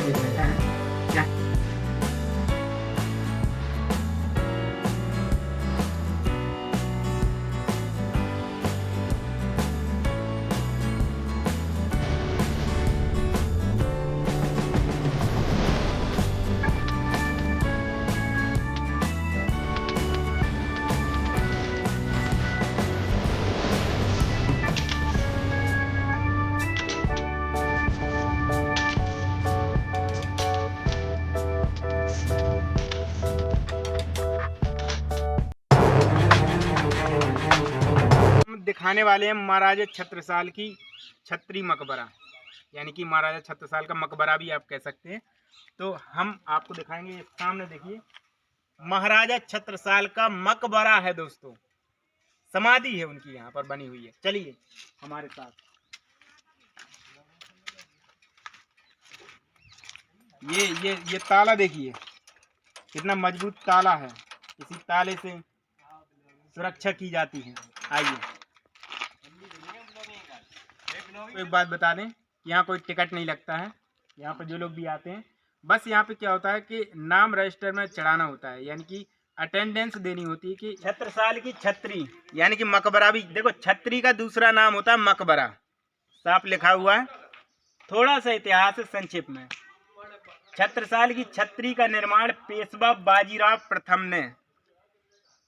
देख लेते हैं क्या। दिखाने वाले हैं महाराजा छत्रसाल की छत्री मकबरा, यानी कि महाराजा छत्रसाल का मकबरा भी आप कह सकते हैं। तो हम आपको दिखाएंगे, सामने देखिए महाराजा छत्रसाल का मकबरा है दोस्तों, समाधि है उनकी यहाँ पर बनी हुई है। चलिए हमारे साथ। ये ताला देखिए कितना मजबूत ताला है, इसी ताले से सुरक्षा की जाती है। आइए एक बात बता दें, यहाँ कोई टिकट नहीं लगता है। यहाँ पर जो लोग भी आते हैं, बस यहाँ पे क्या होता है कि नाम रजिस्टर में चढ़ाना होता है, यानी कि अटेंडेंस देनी होती है कि छत्रसाल की छत्री, यानी कि मकबरा भी देखो, छत्री का दूसरा नाम होता है मकबरा, साफ लिखा हुआ है। थोड़ा सा इतिहास संक्षेप में, छत्रसाल की छत्री का निर्माण पेशवा बाजीराव प्रथम ने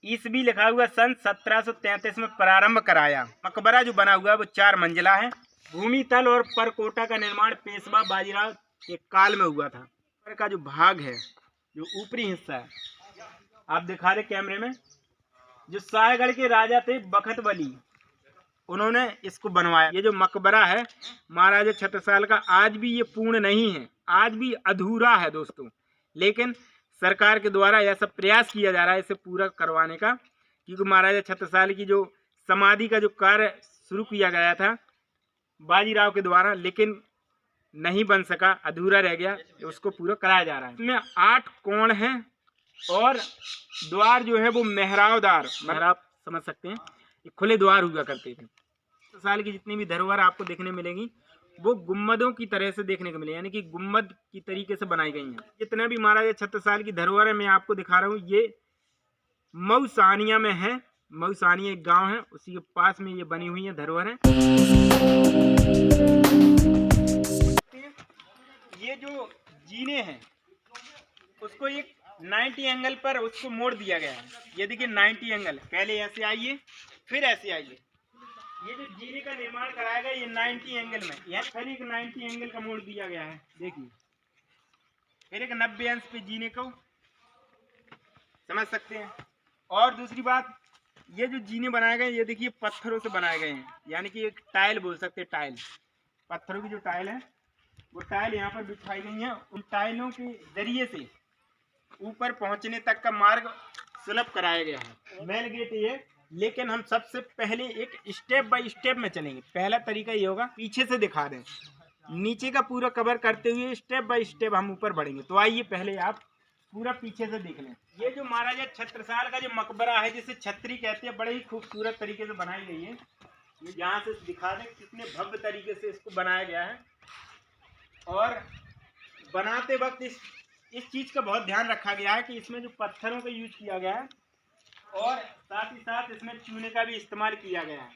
ईस्वी लिखा हुआ सन 1733 में प्रारंभ कराया। मकबरा जो बना हुआ है वो 4 मंजिला है। भूमि तल और परकोटा का निर्माण पेशवा बाजीराव के काल में हुआ था। ऊपर का जो भाग है, जो ऊपरी हिस्सा है, आप दिखा रहे कैमरे में, जो सायगढ़ के राजा थे बखत बली, उन्होंने इसको बनवाया। ये जो मकबरा है महाराजा छत्रसाल का, आज भी ये पूर्ण नहीं है, आज भी अधूरा है दोस्तों। लेकिन सरकार के द्वारा ऐसा प्रयास किया जा रहा है इसे पूरा करवाने का, क्योंकि महाराजा छत्रसाल की जो समाधि का जो कार्य शुरू किया गया था बाजीराव के द्वारा, लेकिन नहीं बन सका, अधूरा रह गया, उसको पूरा कराया जा रहा है। इसमें 8 कोण हैं और द्वार जो है वो मेहराबदार, मेहराब समझ सकते हैं, ये खुले द्वार हुआ करते थे। छत्रसाल की जितनी भी धरोहर आपको देखने मिलेंगी वो गुम्मदों की तरह से देखने को मिले, यानी कि गुम्मद की तरीके से बनाई गई हैं। जितने भी महाराजा छत्रसाल की धरोहर है मैं आपको दिखा रहा हूँ, ये मऊसानिया में है। मऊसानिया एक गांव है, उसी के पास में ये बनी हुई है धरोहर है। ये जो जीने हैं उसको एक 90 एंगल पर उसको मोड़ दिया गया है। ये देखिए 90 एंगल, पहले ऐसे आइए फिर ऐसे आइए। ये जो जीने का निर्माण कराया गया ये 90 एंगल में, यहाँ फिर एक 90 एंगल का मोड़ दिया गया है। देखिए फिर एक 90 अंश पे जीने को समझ सकते हैं। और दूसरी बात, ये जो जीने बनाए गए ये देखिए पत्थरों से बनाए गए हैं, यानी कि एक टाइल बोल सकते हैं, टाइल, पत्थरों की जो टाइल है वो टाइल यहाँ पर बिछाई गई है। उन टाइलों के जरिए से ऊपर पहुंचने तक का मार्ग सुलभ कराया गया है। मेन गेट ये, लेकिन हम सबसे पहले एक स्टेप बाय स्टेप में चलेंगे। पहला तरीका ये होगा, पीछे से दिखा दें, नीचे का पूरा कवर करते हुए स्टेप बाय स्टेप हम ऊपर बढ़ेंगे। तो आइए पहले आप पूरा पीछे से देख लें। ये जो महाराजा छत्रसाल का जो मकबरा है, जिसे छत्री कहते हैं, बड़े ही खूबसूरत तरीके से बनाई गई है। ये यहाँ से दिखा दें कितने भव्य तरीके से इसको बनाया गया है। और बनाते वक्त इस चीज़ का बहुत ध्यान रखा गया है कि इसमें जो पत्थरों का यूज किया गया है और साथ ही साथ इसमें चूने का भी इस्तेमाल किया गया है,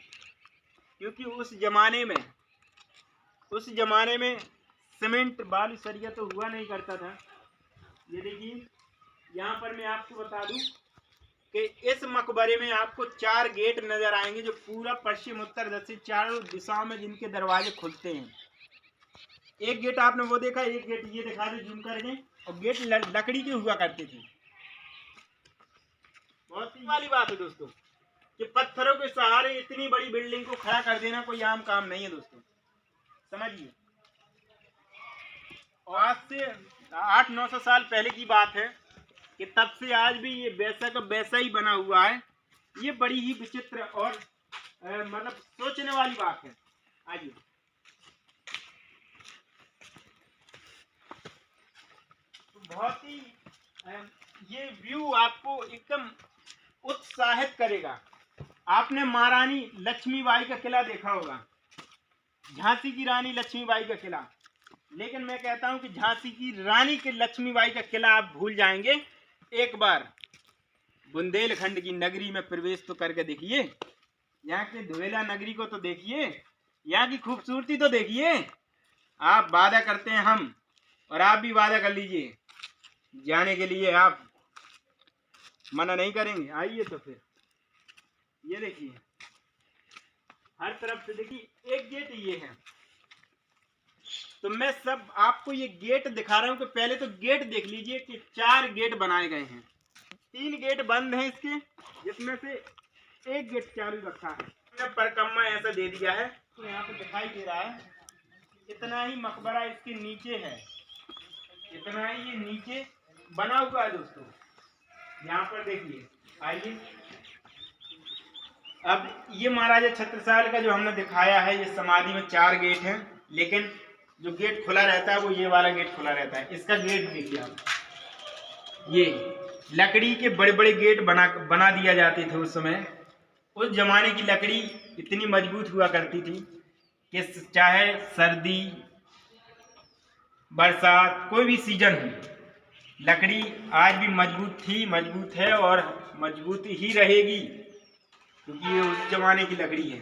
क्योंकि उस जमाने में सीमेंट बालू सरिया तो हुआ नहीं करता था। ये देखिए यहाँ पर मैं आपको बता दूं कि इस मकबरे में आपको 4 गेट नजर आएंगे, जो पूरा पश्चिम उत्तर दक्षिण चारों दिशाओं में जिनके दरवाजे खुलते हैं। एक गेट आपने वो देखा, एक गेट ये दिखा दे जूम करके, और गेट लकड़ी के हुआ करते थे। बहुत ही वाली बात है दोस्तों कि पत्थरों के सहारे इतनी बड़ी बिल्डिंग को खड़ा कर देना कोई आम काम नहीं है दोस्तों, समझिए। और आज से 800-900 साल पहले की बात है कि तब से आज भी ये वैसा का वैसा ही बना हुआ है। ये बड़ी ही विचित्र और मतलब सोचने वाली बात है। आइए बहुत ही ये व्यू आपको एकदम उत्साहित करेगा। आपने महारानी लक्ष्मीबाई का किला देखा होगा, झांसी की रानी लक्ष्मीबाई का किला, लेकिन मैं कहता हूं कि झांसी की रानी के लक्ष्मीबाई का किला आप भूल जाएंगे। एक बार बुंदेलखंड की नगरी में प्रवेश तो करके देखिए, यहाँ के धोएला नगरी को तो देखिए, यहाँ की खूबसूरती तो देखिए। आप वादा करते हैं हम, और आप भी वादा कर लीजिए जाने के लिए, आप मना नहीं करेंगे। आइए तो फिर ये देखिए, हर तरफ से देखिए एक गेट ये है। तो मैं सब आपको ये गेट दिखा रहा हूँ कि पहले तो गेट देख लीजिए कि 4 गेट बनाए गए हैं, 3 गेट बंद हैं इसके, जिसमें से एक गेट चालू रखा है। परिक्रमा ऐसा दे दिया है तो यहाँ पे दिखाई दे रहा है, इतना ही मकबरा इसके नीचे है, इतना ही ये नीचे बना हुआ है दोस्तों। यहाँ पर देखिए, आइए अब ये महाराजा छत्रसाल का जो हमने दिखाया है, ये समाधि में 4 गेट हैं, लेकिन जो गेट खुला रहता है वो ये वाला गेट खुला रहता है। इसका गेट देखिए आप, ये लकड़ी के बड़े बड़े गेट बना दिया जाते थे उस समय। उस जमाने की लकड़ी इतनी मजबूत हुआ करती थी कि चाहे सर्दी बरसात कोई भी सीजन हो, लकड़ी आज भी मजबूत थी, मजबूत है और मजबूत ही रहेगी, क्योंकि ये उस जमाने की लकड़ी है।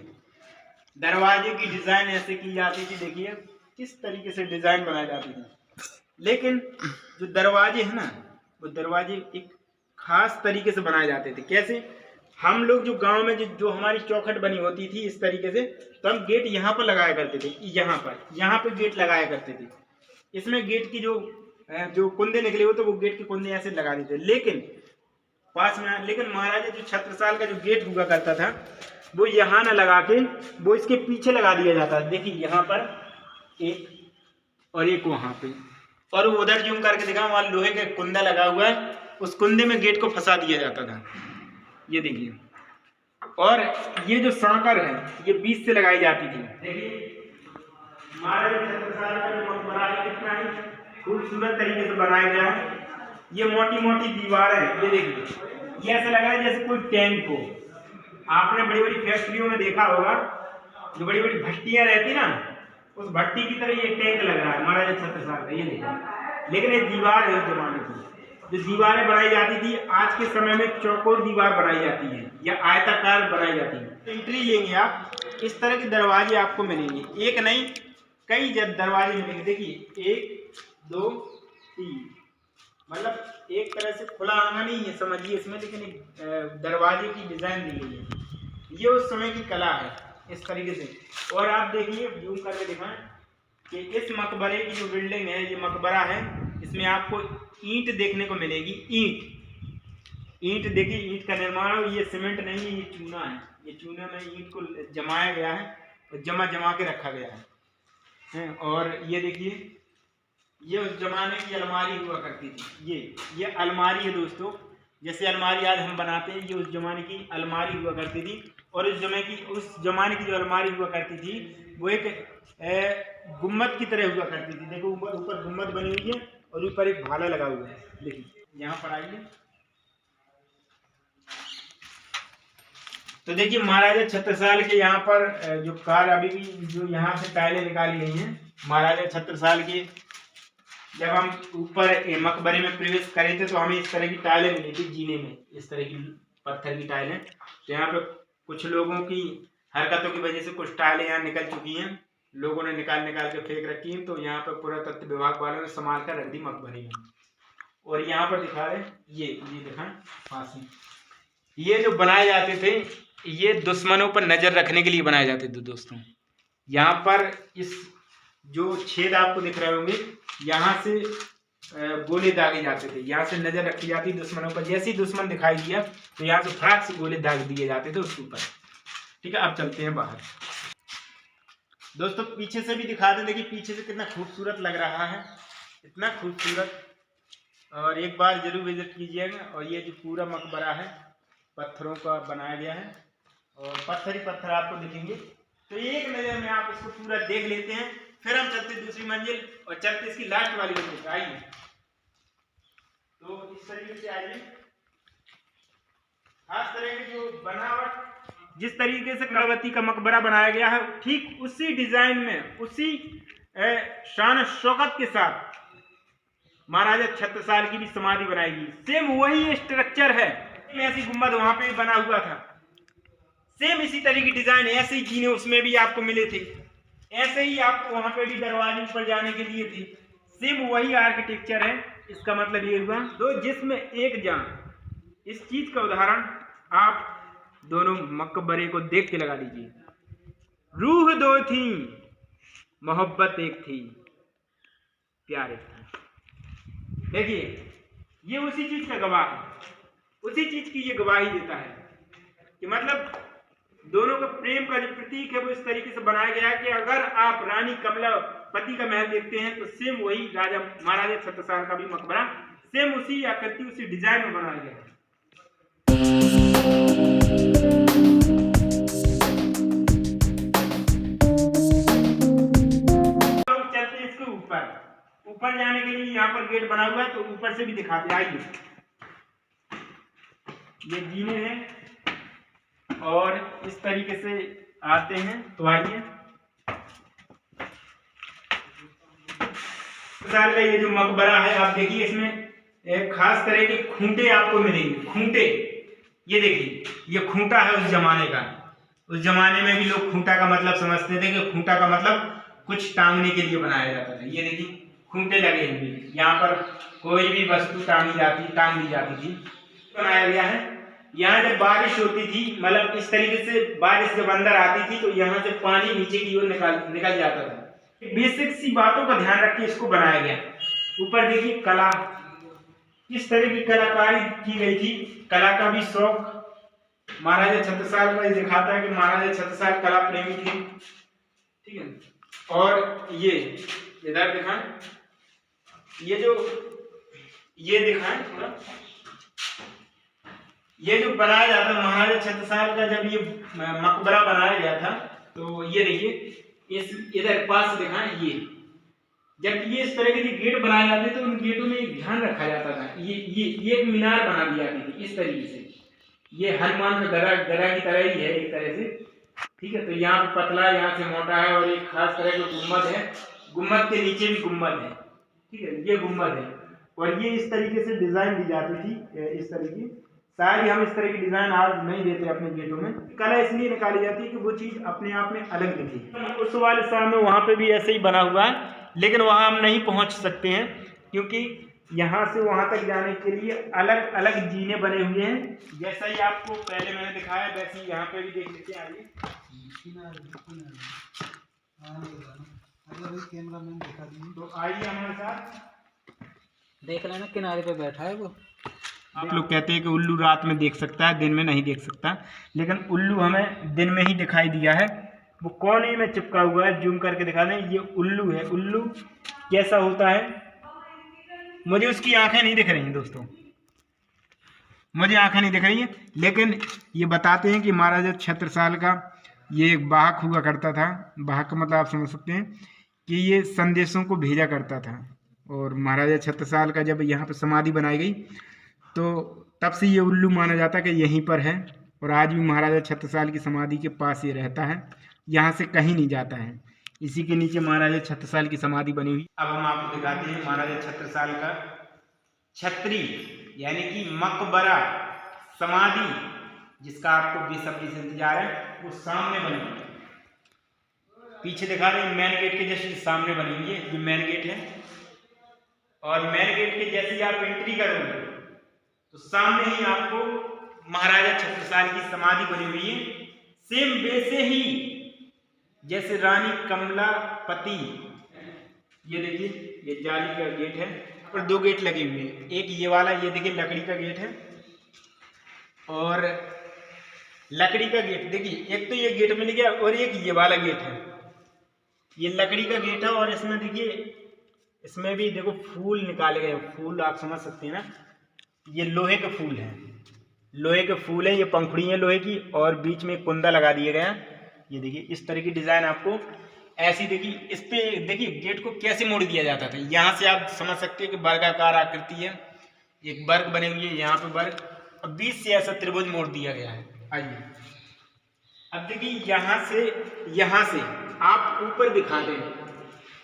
दरवाजे की डिजाइन ऐसे की जाती थी, देखिए किस तरीके से डिजाइन बनाई जाती थी। लेकिन जो दरवाजे हैं ना, वो दरवाजे एक खास तरीके से बनाए जाते थे। कैसे? हम लोग जो गांव में जो हमारी चौखट बनी होती थी इस तरीके से, तो हम गेट यहाँ पर लगाया करते थे, यहाँ पर गेट लगाया करते थे। इसमें गेट की जो कुंदे निकले हो तो वो गेट के कुंदे ऐसे लगा देते, लेकिन पास में, लेकिन महाराजा जो छत्रसाल का जो गेट हुआ करता था वो यहाँ ना लगा के वो इसके पीछे लगा दिया जाता है। देखिए यहाँ पर एक और एक वहां पे, और उधर जूम करके दिखा, वहां लोहे का कुंदा लगा हुआ है, उस कुंदे में गेट को फंसा दिया जाता था। ये देखिए, और ये जो सांकर है ये बीच से लगाई जाती थी। देखिए महाराजा छत्रसाल का जो मकबरा है कितना ही खूबसूरत तरीके से बनाया गया है। ये मोटी मोटी दीवार है, ये देखिए, ये ऐसा लग रहा है जैसे कोई टैंक हो। आपने बड़ी बड़ी फैक्ट्रियों में देखा होगा, जो बड़ी बड़ी भट्टियां रहती ना, उस भट्टी की तरह ये टैंक लग रहा है महाराजा छत्रसाल का, ये देखिए। लेकिन ये दीवार है उस जमाने की, जो दीवारें बनाई जाती थी आज के समय में चौकोर दीवार बनाई जाती है या आयताकार बनाई जाती है। एंट्री लेंगे आप, इस तरह के दरवाजे आपको मिलेंगे, एक नहीं कई दरवाजे मिलेंगे। देखिए 1 2 3, मतलब एक तरह से खुला आंगन ही है समझिए इसमें, लेकिन एक दरवाजे की डिजाइन दी गई है। ये उस समय की कला है इस तरीके से। और आप देखिए, जूम करके दिखाएं कि इस मकबरे की जो बिल्डिंग है, ये मकबरा है, इसमें आपको ईंट देखने को मिलेगी। ईंट देखिए, ईंट का निर्माण हो, ये सीमेंट नहीं है, ये चूना है। ये चूने में ईंट को जमाया गया है और जमा के रखा गया है। और ये देखिए, ये उस जमाने की अलमारी हुआ करती थी। ये अलमारी है दोस्तों, जैसे अलमारी आज हम बनाते हैं, ये उस जमाने की अलमारी हुआ करती थी। और उस जमाने की जो अलमारी हुआ करती थी वो एक गुम्बद की तरह हुआ करती थी। देखो ऊपर गुम्बद बनी हुई है और ऊपर एक भाला लगा हुआ है। देखिए यहाँ पर आइए, तो देखिए महाराजा छत्रसाल के यहाँ पर जो कार अभी भी जो यहाँ से टाइलें निकाली गई हैं महाराजा छत्रसाल की, जब हम ऊपर मकबरे में प्रवेश करे थे तो हमें इस तरह की टाइलें मिली थी जीने में, इस तरह की पत्थर की टाइलें। तो यहाँ पे कुछ लोगों की हरकतों की वजह से कुछ टाइलें यहाँ निकल चुकी हैं, लोगों ने निकाल के फेंक रखी हैं। तो यहाँ पर पुरातत्व विभाग वालों ने संभाल कर रख दी मकबरे में। और यहाँ पर दिखा रहे, ये दिखाएं फांसी, ये जो बनाए जाते थे ये दुश्मनों पर नजर रखने के लिए बनाए जाते थे दोस्तों। यहाँ पर इस जो छेद आपको दिख रहे होंगे, यहाँ से गोले दागे जाते थे, यहाँ से नजर रखी जाती दुश्मनों पर। जैसे ही दुश्मन दिखाई दिया तो यहाँ से फटाक से गोले दाग दिए जाते थे उसके ऊपर। ठीक है, अब चलते हैं बाहर। दोस्तों पीछे से भी दिखा दें, देखिए पीछे से कितना खूबसूरत लग रहा है, इतना खूबसूरत, और एक बार जरूर विजिट कीजिएगा। और ये जो पूरा मकबरा है पत्थरों का बनाया गया है और पत्थर ही पत्थर आपको दिखेंगे। तो एक नज़र में आप इसको पूरा देख लेते हैं, फिर हम चलते दूसरी मंजिल और चलते इसकी लास्ट वाली मंजिल पे। आइए, तो इस तरीके से आइए, खास तरह की जो बनावट, जिस तरीके से कलावती का मकबरा बनाया गया है ठीक उसी डिजाइन में, उसी शान शौकत के साथ महाराजा छत्रसाल की भी समाधि बनाएगी। सेम वही स्ट्रक्चर है, ऐसी गुम्बद वहां पे भी बना हुआ था, सेम इसी तरह की डिजाइन, ऐसे ही जीने उसमें भी आपको मिले थे, ऐसे ही आपको वहां पे भी दरवाजे ऊपर जाने के लिए थे, सेम वही आर्किटेक्चर है। इसका मतलब ये हुआ दो जिसमें एक जान। इस चीज का उदाहरण आप दोनों मकबरे को देख के लगा लीजिए। रूह दो थी, मोहब्बत एक थी, प्यार एक था। देखिए ये उसी चीज का गवाह है, उसी चीज की ये गवाही देता है कि मतलब दोनों का प्रेम का जो प्रतीक है वो इस तरीके से बनाया गया है कि अगर आप रानी कमलापति का महल देखते हैं तो सेम वही राजा महाराजा छत्रसाल का भी मकबरा सेम उसी आकृति उसी डिजाइन में बनाया गया है। लोग चलते हैं इसके ऊपर जाने के लिए यहाँ पर गेट बना हुआ है, तो ऊपर से भी दिखाते आइए। ये जीने हैं और इस तरीके से आते हैं, तो आइए। साल का ये जो मकबरा है आप देखिए, इसमें एक खास तरह के खूंटे आपको मिलेंगे। खूंटे ये देखिए, ये खूंटा है उस जमाने का। उस जमाने में भी लोग खूंटा का मतलब समझते थे कि खूंटा का मतलब कुछ टांगने के लिए बनाया जाता था। ये देखिए खूंटे लगे हुए, यहाँ पर कोई भी वस्तु टांग दी जाती थी, बनाया गया है। यहाँ जब बारिश होती थी, मतलब इस तरीके से बारिश जब अंदर आती थी तो यहाँ से पानी नीचे की ओर निकल जाता था। बेसिक सी बातों का ध्यान रख के इसको बनाया गया। ऊपर देखिए कला, किस तरह की कलाकारी की गई थी। कला का भी शौक महाराजा छत्रसाल का दिखाता है कि महाराजा छत्रसाल कला प्रेमी थे, ठीक है। और ये इधर दिखाएं, ये दिखाएं थोड़ा, ये जो बनाया जाता है महाराजा छत्रसाल का, जब ये मकबरा बनाया गया था तो ये देखिए इस इधर पास दिखाएं, ये जब ये इस तरह के गेट बनाए जाते तो उन गेटों में एक ध्यान रखा जाता था। ये एक मीनार बना दी जाती थी इस तरीके से। ये हनुमान का गदा की तरह ही है एक तरह से, ठीक है। तो यहाँ पे पतला, यहाँ से मोटा है, और एक खास तरह का गुम्बद है। गुम्बद के नीचे भी गुम्बद है, ठीक है। ये गुम्बद है और ये इस तरीके से डिजाइन दी जाती थी, इस तरीके। शायद हम इस तरह की डिजाइन आज नहीं देते अपने गेटों में। कला इसलिए निकाली जाती है कि वो चीज अपने आप में अलग दिखे। उस वाले सामने वहाँ पे भी ऐसे ही बना हुआ है, लेकिन वहाँ हम नहीं पहुँच सकते हैं क्योंकि यहाँ से वहाँ तक जाने के लिए अलग अलग जीने बने हुए हैं। जैसा ही आपको पहले मैंने दिखाया वैसे ही यहाँ पे भी देख लेते हैं। आइए कैमरामैन दिखा दीजिए, तो आइए हमारे साथ, देख लेना किनारे पे बैठा है वो। आप लोग कहते हैं कि उल्लू रात में देख सकता है, दिन में नहीं देख सकता, लेकिन उल्लू हमें दिन में ही दिखाई दिया है। वो कोने में चिपका हुआ है, जूम करके दिखा दें, ये उल्लू है। उल्लू कैसा होता है, मुझे उसकी आंखें नहीं दिख रही हैं दोस्तों, मुझे आंखें नहीं दिख रही हैं, लेकिन ये बताते हैं कि महाराजा छत्रसाल का ये एक वाहक हुआ करता था। वाहक का मतलब आप समझ सकते हैं कि ये संदेशों को भेजा करता था। और महाराजा छत्रसाल का जब यहाँ पर समाधि बनाई गई तो तब से ये उल्लू माना जाता है कि यहीं पर है, और आज भी महाराजा छत्रसाल की समाधि के पास ये रहता है, यहाँ से कहीं नहीं जाता है। इसी के नीचे महाराजा छत्रसाल की समाधि बनी हुई। अब हम आपको दिखाते हैं महाराजा छत्रसाल का छत्री यानी कि मकबरा समाधि, जिसका आपको बेसब्री से इंतजार है, वो सामने बनी हुई है। पीछे दिखा रहे हैं मेन गेट के जैसे सामने बनी हुई है, ये मेन गेट है। और मेन गेट के जैसे ही आप एंट्री करोगे तो सामने ही आपको महाराजा छत्रसाल की समाधि बनी हुई है, सेम वैसे ही जैसे रानी कमलापति। ये देखिए ये जाली का गेट है, और दो गेट लगे हुए हैं। एक ये वाला, ये देखिए लकड़ी का गेट है, और लकड़ी का गेट देखिए, एक तो ये गेट मिल गया और एक ये वाला गेट है। ये लकड़ी का गेट है और इसमें देखिए, इसमें भी देखो फूल निकाले गए। फूल आप समझ सकते हैं ना, ये लोहे के फूल हैं, लोहे के फूल हैं, ये पंखुड़ी है लोहे की, और बीच में कुंदा लगा दिए गए हैं। ये देखिए इस तरह की डिजाइन आपको ऐसी देखिए। इस पे देखिए गेट को कैसे मोड़ दिया जाता था, यहाँ से आप समझ सकते हैं कि वर्गाकार आकृति है, एक वर्ग बने हुए, यहाँ पे वर्ग, और बीच से ऐसा त्रिभुज मोड़ दिया गया है। आइए अब देखिए यहाँ से आप ऊपर दिखा दें,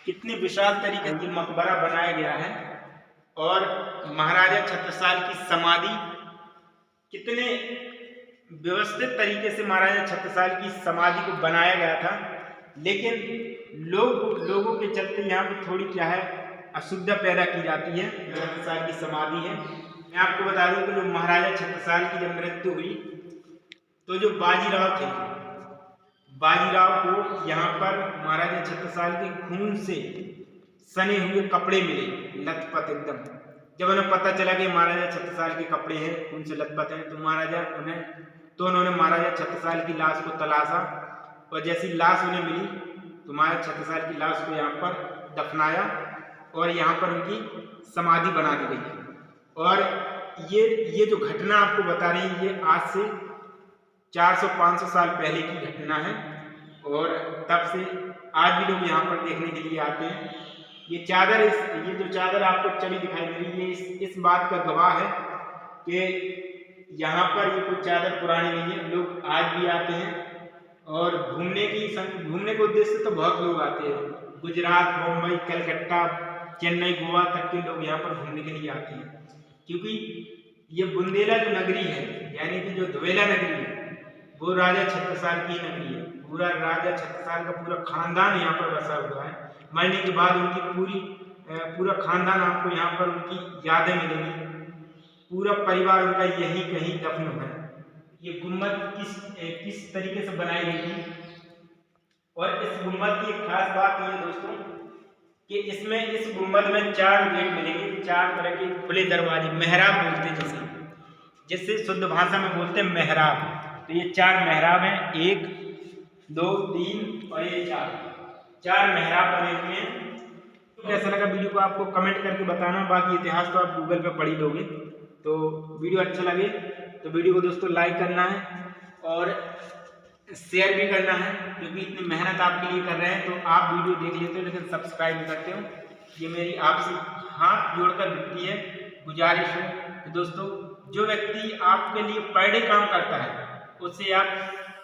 कितने विशाल तरीके से मकबरा बनाया गया है और महाराजा छत्रसाल की समाधि कितने व्यवस्थित तरीके से महाराजा छत्रसाल की समाधि को बनाया गया था। लेकिन लोगों के चलते यहाँ पर थोड़ी क्या है अशुद्धता पैदा की जाती है। छत्रसाल की समाधि है। मैं आपको बता दूं कि जो महाराजा छत्रसाल की जब मृत्यु हुई तो जो बाजीराव थे, बाजीराव को यहाँ पर महाराजा छत्रसाल के खून से सने हुए कपड़े मिले, लथपथ एकदम। जब उन्हें पता चला कि महाराजा छत्रसाल के कपड़े हैं, खून से लथपथ हैं, तो उन्होंने महाराजा छत्रसाल की लाश को तलाशा और जैसी लाश उन्हें मिली तो महाराजा छत्रसाल की लाश को यहाँ पर दफनाया और यहाँ पर उनकी समाधि बना दी गई। और ये जो घटना आपको बता रही है ये आज से 400-500 साल पहले की घटना है और तब से आज भी लोग यहाँ पर देखने के लिए आते हैं। ये जो चादर आपको चढ़ी दिखाई दे रही है इस बात का गवाह है कि यहाँ पर ये कोई चादर पुरानी नहीं है। लोग आज भी आते हैं और घूमने के उद्देश्य से तो बहुत लोग आते हैं। गुजरात, मुंबई, कलकत्ता, चेन्नई, गोवा तक के लोग यहाँ पर घूमने के लिए आते हैं, क्योंकि ये बुंदेला जो नगरी है यानी कि जो धवेला नगरी है वो राजा छत्रसाल की नगरी है। पूरा राजा छत्रसाल का पूरा खानदान यहाँ पर बसा हुआ है। मरने के बाद उनकी पूरा खानदान आपको यहाँ पर उनकी यादें मिलेंगी। पूरा परिवार उनका यही कहीं दफन है। ये गुम्बद किस तरीके से बनाई गई थी और इस गुम्बद की एक खास बात ये है दोस्तों कि इस गुम्बद में 4 गेट मिलेंगे, 4 तरह के खुले दरवाजे, मेहराब बोलते हैं जिससे शुद्ध भाषा में बोलते हैं मेहराब। तो ये 4 मेहराब हैं, 1, 2, 3 और ये 4 मेहराब बने हुए हैं। कैसा लगा वीडियो को आपको कमेंट करके बताना। बाकी इतिहास तो आप गूगल पे पढ़ ही लोगे। तो वीडियो अच्छा लगे तो वीडियो को दोस्तों लाइक करना है और शेयर भी करना है, क्योंकि इतनी मेहनत आपके लिए कर रहे हैं तो आप वीडियो देख लेते हो लेकिन सब्सक्राइब नहीं करते हो। ये मेरी आपसे हाथ जोड़कर विनती है, गुजारिश है कि दोस्तों जो व्यक्ति आपके लिए पर डे काम करता है उससे आप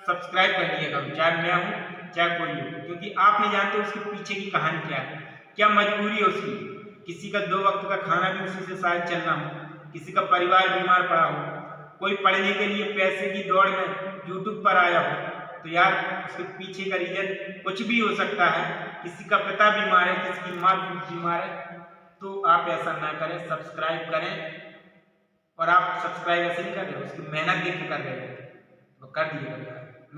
सब्सक्राइब कर दिएगा, चाहे मैं हूँ चाहे कोई हो, क्योंकि आप नहीं जानते उसके पीछे की कहानी क्या है, क्या मजबूरी है उसकी। किसी का 2 वक्त का खाना भी उसी से शायद चलना हो, किसी का परिवार बीमार पड़ा हो, कोई पढ़ने के लिए पैसे की दौड़ में यूट्यूब पर आया हो, तो यार उसके पीछे का रीजन कुछ भी हो सकता है। किसी का पिता बीमार है, किसी की माँ बीमार है, तो आप ऐसा ना करें, सब्सक्राइब करें। और आप सब्सक्राइब ऐसे नहीं कर रहे, उसकी मेहनत देख के कर रहे हैं तो कर दीजिएगा।